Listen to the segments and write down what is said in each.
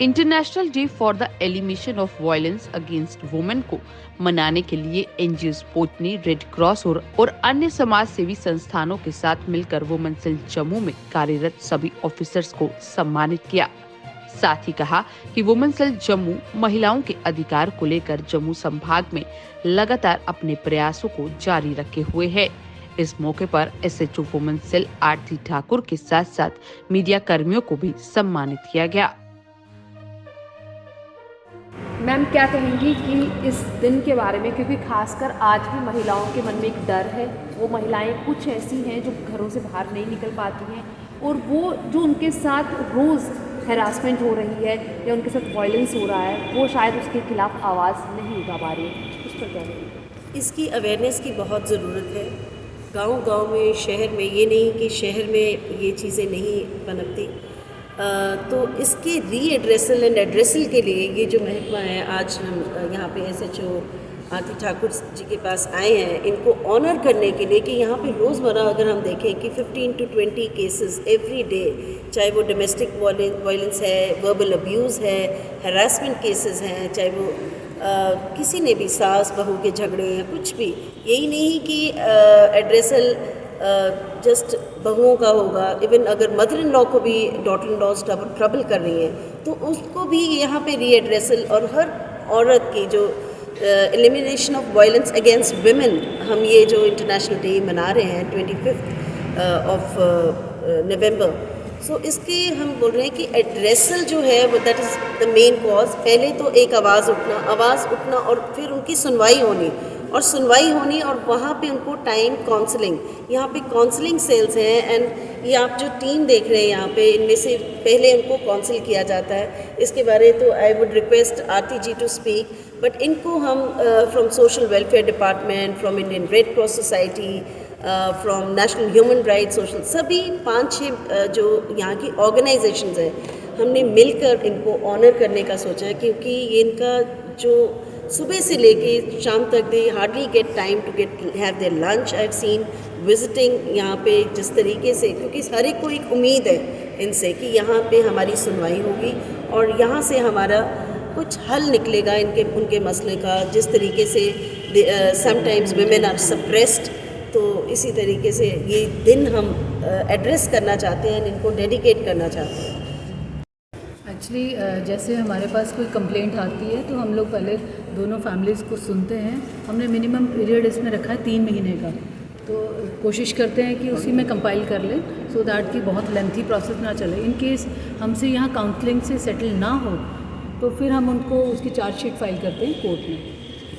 International day for the elimination of violence against women को मनाने के लिए एनजीओ स्पोर्ट ने रेड क्रॉस और अन्य समाज सेवी संस्थानों के साथ मिलकर वुमेन सेल जम्मू में कार्यरत सभी ऑफिसर्स को सम्मानित किया। साथ ही कहा कि वुमेन सेल जम्मू महिलाओं के अधिकार को लेकर जम्मू संभाग में लगातार अपने प्रयासों को जारी रखे हुए है। इस मौके पर एसएचओ वुमेन सेल आरती ठाकुर के साथ साथ मीडिया कर्मियों को भी सम्मानित किया गया। मैम क्या कहेंगी कि इस दिन के बारे में, क्योंकि खासकर आज भी महिलाओं के मन में एक डर है। वो महिलाएं कुछ ऐसी हैं जो घरों से बाहर नहीं निकल पाती हैं और वो जो उनके साथ रोज़ हैरासमेंट हो रही है या उनके साथ वायलेंस हो रहा है, वो शायद उसके खिलाफ आवाज़ नहीं उठा पा रही है। उस पर क्या कहेंगी? इसकी अवेयरनेस की बहुत ज़रूरत है। गांव-गांव में, शहर में, ये नहीं कि शहर में ये चीज़ें नहीं पनपती। तो इसके रीएड्रेसल एंड एड्रेसल के लिए ये जो महकमा है, आज हम यहाँ पे एसएचओ आरती ठाकुर जी के पास आए हैं, इनको ऑनर करने के लिए कि यहाँ पे रोज़मर्रा अगर हम देखें कि 15 to 20 केसेस एवरी डे, चाहे वो डोमेस्टिक वायलेंस है, वर्बल अब्यूज़ है, हरासमेंट केसेस हैं, चाहे वो किसी ने भी सास बहू के झगड़े या कुछ भी, यही नहीं कि एड्रेसल जस्ट बहुओं का होगा। इवन अगर मदर इन लॉ को भी डॉटर इन लॉज ट्रबल कर रही हैं तो उसको भी यहाँ पे रीएड्रेसल, और हर औरत की जो elimination of violence against women, हम ये जो इंटरनेशनल डे मना रहे हैं 25 ऑफ नवंबर, सो इसके हम बोल रहे हैं कि एड्रेसल जो है वो that is the main cause. पहले तो एक आवाज़ उठना और फिर उनकी सुनवाई होनी और वहाँ पे उनको टाइम काउंसलिंग, यहाँ पे काउंसलिंग सेल्स हैं। एंड ये आप जो टीम देख रहे हैं यहाँ पे, इनमें से पहले उनको काउंसिल किया जाता है। इसके बारे तो I would request Aarti ji to speak, but इनको हम from social welfare department, from Indian red cross society, from national human rights social, सभी 5-6 जो यहाँ की ऑर्गेनाइजेशंस हैं, हमने मिलकर इनको ऑनर करने का सोचा है। क्योंकि ये इनका जो सुबह से लेके शाम तक they hardly get time to have their lunch. I have seen visiting यहाँ पे जिस तरीके से, क्योंकि हर एक को एक उम्मीद है इनसे कि यहाँ पे हमारी सुनवाई होगी और यहाँ से हमारा कुछ हल निकलेगा उनके मसले का। जिस तरीके से समटाइम्स विमेन आर सप्रेस्ड, तो इसी तरीके से ये दिन हम एड्रेस करना चाहते हैं, इनको डेडिकेट करना चाहते हैं। एक्चुअली जैसे हमारे पास कोई कंप्लेंट आती है तो हम लोग पहले दोनों फैमिलीज़ को सुनते हैं। हमने मिनिमम पीरियड इसमें रखा है 3 महीने का, तो कोशिश करते हैं कि उसी में कंपाइल कर लें सो दैट कि बहुत लेंथी प्रोसेस ना चले। इन केस हमसे यहाँ काउंसलिंग से सेटल ना हो तो फिर हम उनको उसकी चार्जशीट फाइल करते हैं कोर्ट में।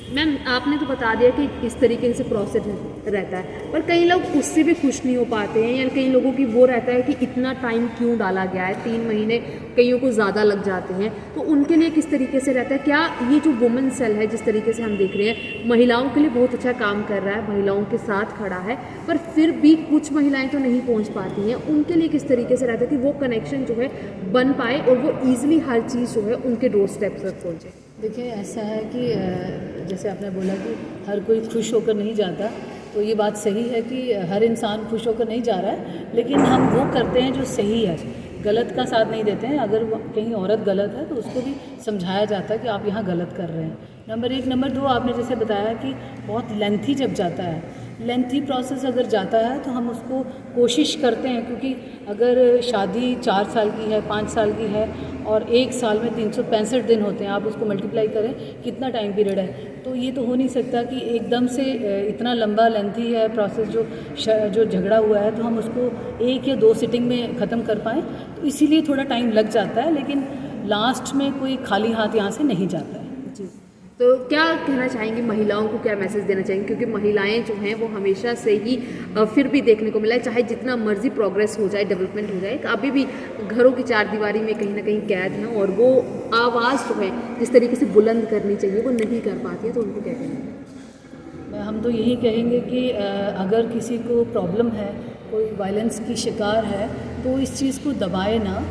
मैम आपने तो बता दिया कि इस तरीके से प्रोसेस रहता है, पर कई लोग उससे भी खुश नहीं हो पाते हैं, या कई लोगों की वो रहता है कि इतना टाइम क्यों डाला गया है, 3 महीने कईयों को ज़्यादा लग जाते हैं, तो उनके लिए किस तरीके से रहता है? क्या ये जो वुमेन सेल है, जिस तरीके से हम देख रहे हैं, महिलाओं के लिए बहुत अच्छा काम कर रहा है, महिलाओं के साथ खड़ा है, पर फिर भी कुछ महिलाएँ तो नहीं पहुँच पाती हैं, उनके लिए किस तरीके से रहता है कि वो कनेक्शन जो है बन पाए और वो ईजिली हर चीज़ जो है उनके डोर स्टेप तक पहुँचे? देखिए ऐसा है कि जैसे आपने बोला कि हर कोई खुश होकर नहीं जाता, तो ये बात सही है कि हर इंसान खुश होकर नहीं जा रहा है, लेकिन हम वो करते हैं जो सही है, गलत का साथ नहीं देते हैं। अगर कहीं औरत गलत है तो उसको भी समझाया जाता है कि आप यहाँ गलत कर रहे हैं। नंबर 1। नंबर 2, आपने जैसे बताया कि बहुत लेंथी जब जाता है, लेंथी प्रोसेस अगर जाता है तो हम उसको कोशिश करते हैं, क्योंकि अगर शादी 4 साल की है, 5 साल की है और 1 साल में 365 दिन होते हैं, आप उसको मल्टीप्लाई करें कितना टाइम पीरियड है, तो ये तो हो नहीं सकता कि एकदम से इतना लंबा लेंथी है प्रोसेस जो झगड़ा हुआ है तो हम उसको 1 या 2 सिटिंग में ख़त्म कर पाएँ। तो इसीलिए थोड़ा टाइम लग जाता है, लेकिन लास्ट में कोई खाली हाथ यहाँ से नहीं जाता है। जी, तो क्या कहना चाहेंगी महिलाओं को, क्या मैसेज देना चाहेंगे? क्योंकि महिलाएं जो हैं वो हमेशा से ही फिर भी देखने को मिला है, चाहे जितना मर्जी प्रोग्रेस हो जाए, डेवलपमेंट हो जाए, अभी भी घरों की 4 दीवारी में कहीं ना कहीं कैद हैं और वो आवाज़ जो है जिस तरीके से बुलंद करनी चाहिए वो नहीं कर पाती है, तो उनको क्या कहेंगे? हम तो यही कहेंगे कि अगर किसी को प्रॉब्लम है, कोई वायलेंस की शिकार है, तो इस चीज़ को दबाए ना,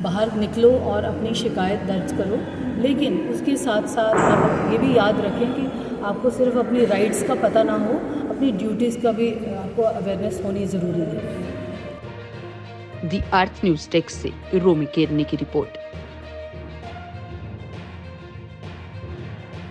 बाहर निकलो और अपनी शिकायत दर्ज करो। लेकिन उसके साथ साथ आप ये भी याद रखें कि आपको सिर्फ अपनी राइट्स का पता ना हो, अपनी ड्यूटीज़ का भी आपको अवेयरनेस होनी ज़रूरी है। दी अर्थ न्यूज़ डेस्क से रोमी केरनी की रिपोर्ट।